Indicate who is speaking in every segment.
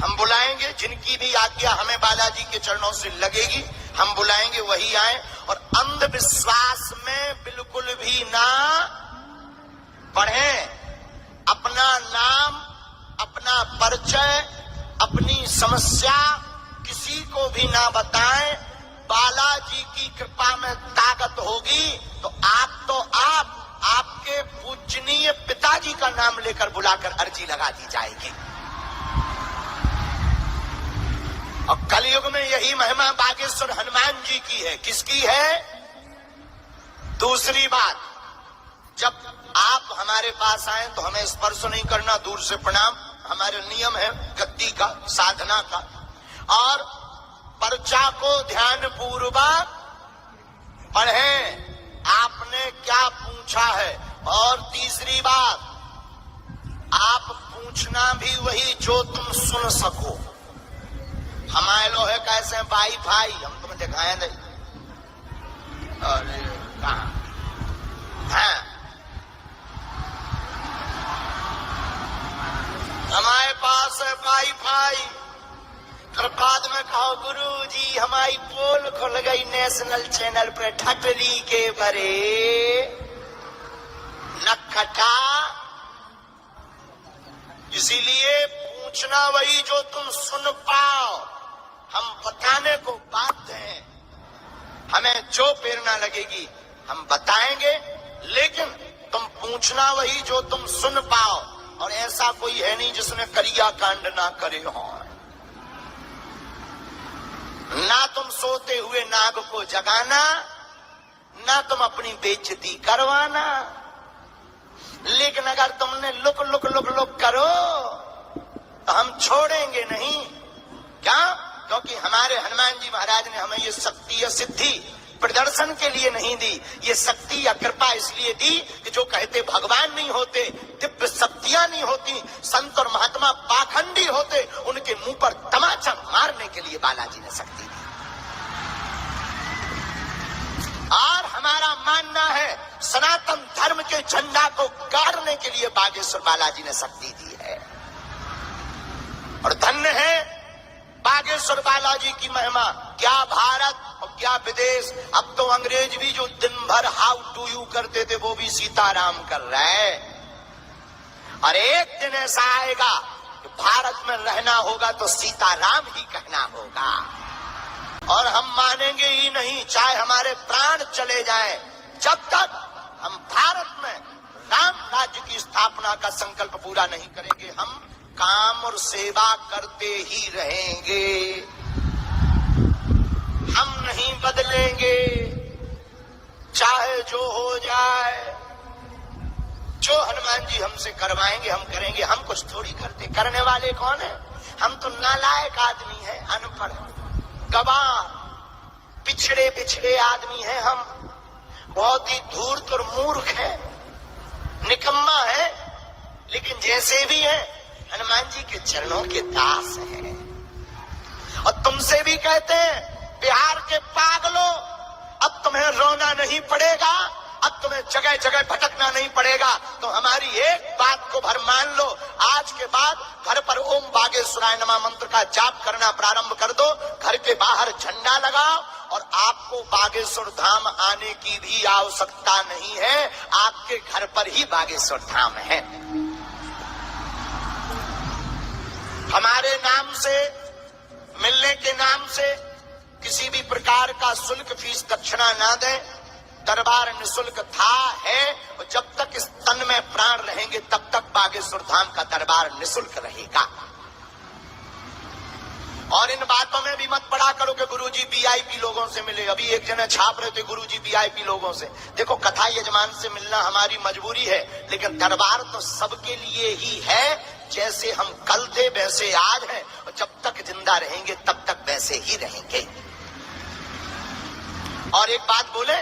Speaker 1: हम बुलाएंगे, जिनकी भी आज्ञा हमें बालाजी के चरणों से लगेगी हम बुलाएंगे, वही आए। और अंधविश्वास में बिल्कुल भी ना पढ़ें। अपना नाम, अपना परिचय, अपनी समस्या किसी को भी ना बताएं। बालाजी की कृपा में ताकत होगी तो आपके पूजनीय पिताजी का नाम लेकर बुलाकर अर्जी लगा दी जाएगी। और कलयुग में यही महिमा बागेश्वर हनुमान जी की है। किसकी है? दूसरी बात, जब आप हमारे पास आए तो हमें स्पर्श नहीं करना, दूर से प्रणाम, हमारे नियम है गद्दी का, साधना का। और पर्चा को ध्यान पूर्वक पढ़ें, आपने क्या पूछा है। और तीसरी बात, आप पूछना भी वही जो तुम सुन सको। हमारे लोग है कैसे भाई भाई, हम तुम्हें दिखाए नहीं। अरे कहाँ है? हमारे पास है भाई भाई। फिर बाद में कहो गुरु जी हमारी पोल खुल गई नेशनल चैनल पर ठटली के बरे नखटा। इसीलिए पूछना वही जो तुम सुन पाओ। हम बताने को बाध्य हैं, हमें जो प्रेरणा लगेगी हम बताएंगे, लेकिन तुम पूछना वही जो तुम सुन पाओ। और ऐसा कोई है नहीं जिसने करिया कांड ना करे हो। ना तुम सोते हुए नाग को जगाना, ना तुम अपनी बेइज्जती करवाना। लेकिन अगर तुमने लुक लुक लुक लुक करो तो हम छोड़ेंगे नहीं। क्या? क्योंकि हमारे हनुमान जी महाराज ने हमें ये शक्ति या सिद्धि प्रदर्शन के लिए नहीं दी, ये शक्ति या कृपा इसलिए दी कि जो कहते भगवान नहीं होते, दिव्य शक्तियां नहीं होती, संत और महात्मा पाखंडी होते, उनके मुंह पर तमाचा मारने के लिए बालाजी ने शक्ति दी। और हमारा मानना है सनातन धर्म के झंडा को गाड़ने के लिए बागेश्वर बालाजी ने शक्ति दी है। और धन्य है बागेश्वर बालाजी की महिमा। क्या भारत और क्या विदेश, अब तो अंग्रेज भी जो दिन भर हाउ टू यू करते थे वो भी सीताराम कर रहे। और एक दिन ऐसा आएगा कि भारत में रहना होगा तो सीताराम ही कहना होगा। और हम मानेंगे ही नहीं, चाहे हमारे प्राण चले जाएं, जब तक हम भारत में राम राज्य की स्थापना का संकल्प पूरा नहीं करेंगे, हम काम और सेवा करते ही रहेंगे। हम नहीं बदलेंगे, चाहे जो हो जाए। जो हनुमान जी हमसे करवाएंगे हम करेंगे। हम कुछ थोड़ी करते, करने वाले कौन है? हम तो नालायक आदमी है, अनपढ़, गवार, पिछड़े पिछड़े आदमी है। हम बहुत ही धूर्त और मूर्ख है, निकम्मा है। लेकिन जैसे भी है हनुमान जी के चरणों के दास हैं। और तुमसे भी कहते हैं बिहार के पागलों, अब तुम्हें रोना नहीं पड़ेगा, अब तुम्हें जगह जगह भटकना नहीं पड़ेगा। तो हमारी एक बात को भर मान लो, आज के बाद घर पर ओम बागेश्वराय नमः मंत्र का जाप करना प्रारंभ कर दो। घर के बाहर झंडा लगाओ और आपको बागेश्वर धाम आने की भी आवश्यकता नहीं है, आपके घर पर ही बागेश्वर धाम है। हमारे नाम से, मिलने के नाम से किसी भी प्रकार का शुल्क, फीस, दक्षिणा ना दें। दरबार निशुल्क था, है, और जब तक इस तन में प्राण रहेंगे तब तक बागेश्वर धाम का दरबार निशुल्क रहेगा। और इन बातों में भी मत पड़ा करो कि गुरुजी वीआईपी लोगों से मिले। अभी एक जने छाप रहे थे गुरुजी वीआईपी लोगों से। देखो, कथा यजमान से मिलना हमारी मजबूरी है, लेकिन दरबार तो सबके लिए ही है। जैसे हम कल थे वैसे आज हैं, और जब तक जिंदा रहेंगे तब तक वैसे ही रहेंगे। और एक बात बोले,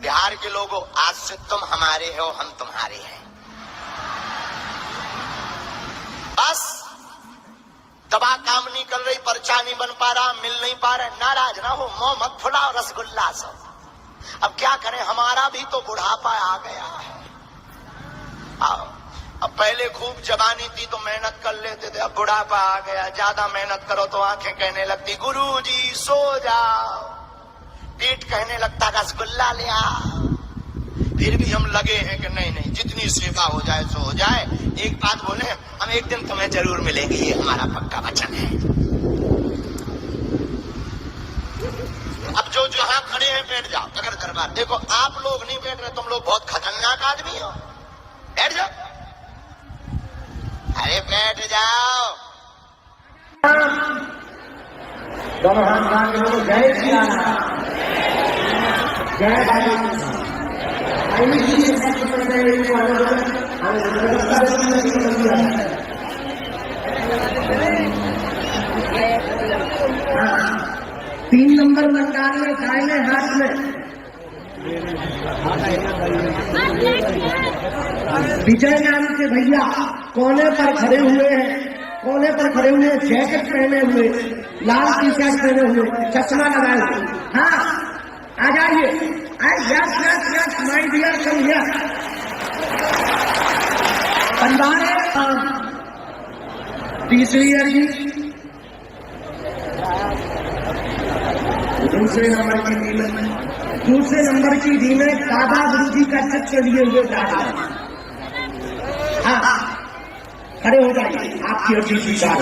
Speaker 1: बिहार के लोगों, आज से तुम हमारे हो, हम तुम्हारे हैं। बस दवा काम नहीं कर रही, पर्चा नहीं बन पा रहा, मिल नहीं पा रहा, नाराज ना हो, मुंह मत फुलाओ, रसगुल्ला सब। अब क्या करें, हमारा भी तो बुढ़ापा आ गया है। आओ, अब पहले खूब जवानी थी तो मेहनत कर लेते थे, अब बुढ़ापा आ गया, ज्यादा मेहनत करो तो आंखें कहने लगती गुरुजी सो जाओ, पेट कहने लगता रसगुल्ला ले आओ। फिर भी हम लगे हैं कि नहीं नहीं, जितनी सेवा हो जाए सो हो जाए। एक बात बोले, हम एक दिन तुम्हें जरूर मिलेंगे, ये हमारा पक्का वचन है। अब जो जहां खड़े हैं बैठ जाओ, अगर दरबार देखो आप लोग नहीं बैठ रहे, तुम लोग बहुत खतरनाक आदमी हो, बैठ जाओ, अरे बैठ जाओ।
Speaker 2: दोनों हाथ मांग लो, जय श्री राम, जय बाबा। तीन नंबर मंडाल में दाहिने हाथ में विजय नाम के भैया कोने पर खड़े हुए हैं, कोने पर खड़े हुए, जैकेट पहने हुए, लाल टी शर्ट पहने हुए, चश्मा लगाए हुए। हाँ आ जाइए, yes yes yes my dear come here. परिवार है तीसरी अर्जी, दूसरे नंबर की दी में दादा गुरु जी का चित्र लिए हुए दादा। हाँ खड़े हो जाइए, आपकी अर्जी स्वीकार।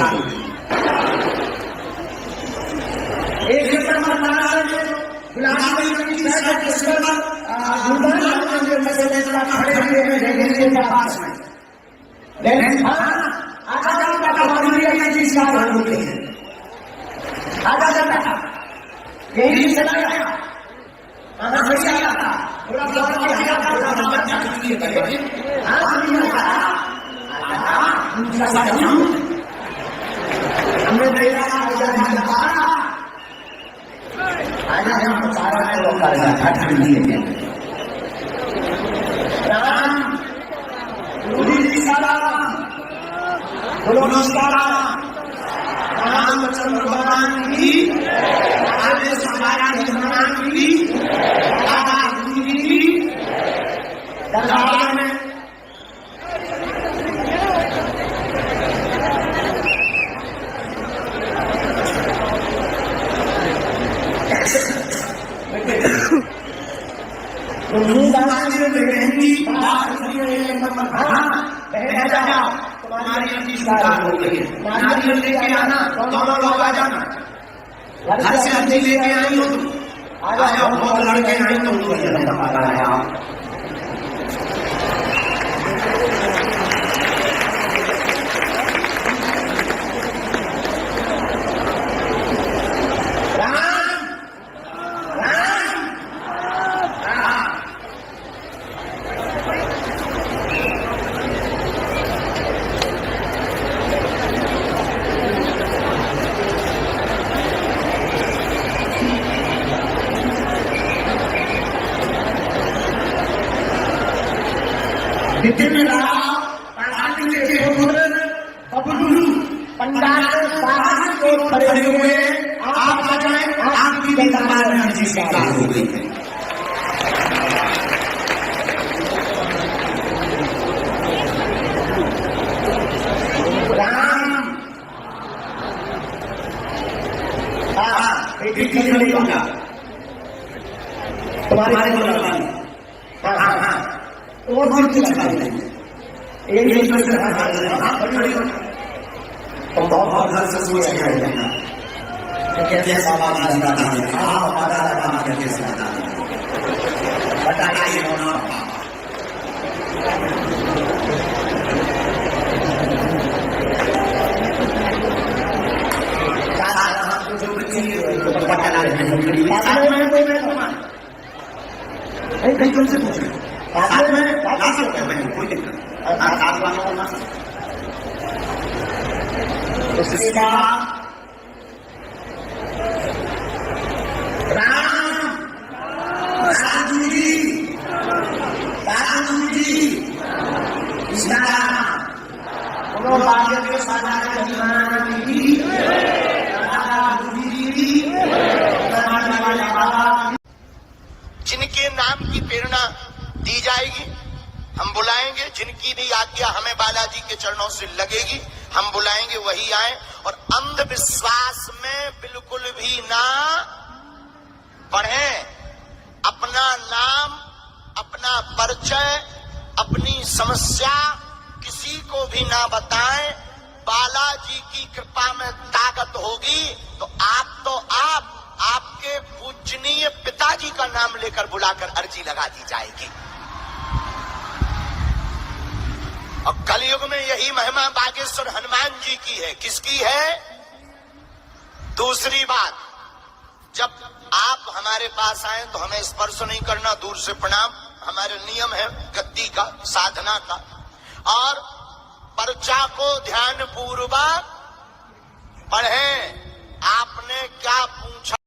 Speaker 2: एक खड़े हुए हैं पास में, यही चला गया रामचंद्र भगवान की दरबार में तुम्हारी नारियल लेके आना, दोनों लोग आ जाना, घर से अर्जी लेके आई हो तुम, आ जाओ, बहुत लड़के आई तुम पंडाल खड़े हुए, आप आ जाए, आपकी दरबार में अर्जी स्वीकार हो गई है। राम तुम्हारे और तुम बहुत घर से सोच कैसे बताइए तुमसे पूछ कोई दिक्कत उसके बाद साधु जी
Speaker 1: जिनके नाम की प्रेरणा दी जाएगी हम बुलाएंगे, जिनकी जिनकी भी आज्ञा हमें बालाजी के चरणों से लगेगी, हम बुलाएंगे वही आए। और अंधविश्वास में बिल्कुल भी ना पढ़ें। अपना नाम, अपना परिचय, अपनी समस्या किसी को भी ना बताएं। बालाजी की कृपा में ताकत होगी तो आपके पूजनीय पिताजी का नाम लेकर बुलाकर अर्जी लगा दी जाएगी। और कलयुग में यही महिमा बागेश्वर हनुमान जी की है। किसकी है? दूसरी बात, जब आप हमारे पास आए तो हमें स्पर्श नहीं करना, दूर से प्रणाम, हमारे नियम है गद्दी का, साधना का। और पर्चा को ध्यान पूर्वक पढ़ें। आपने क्या पूछा?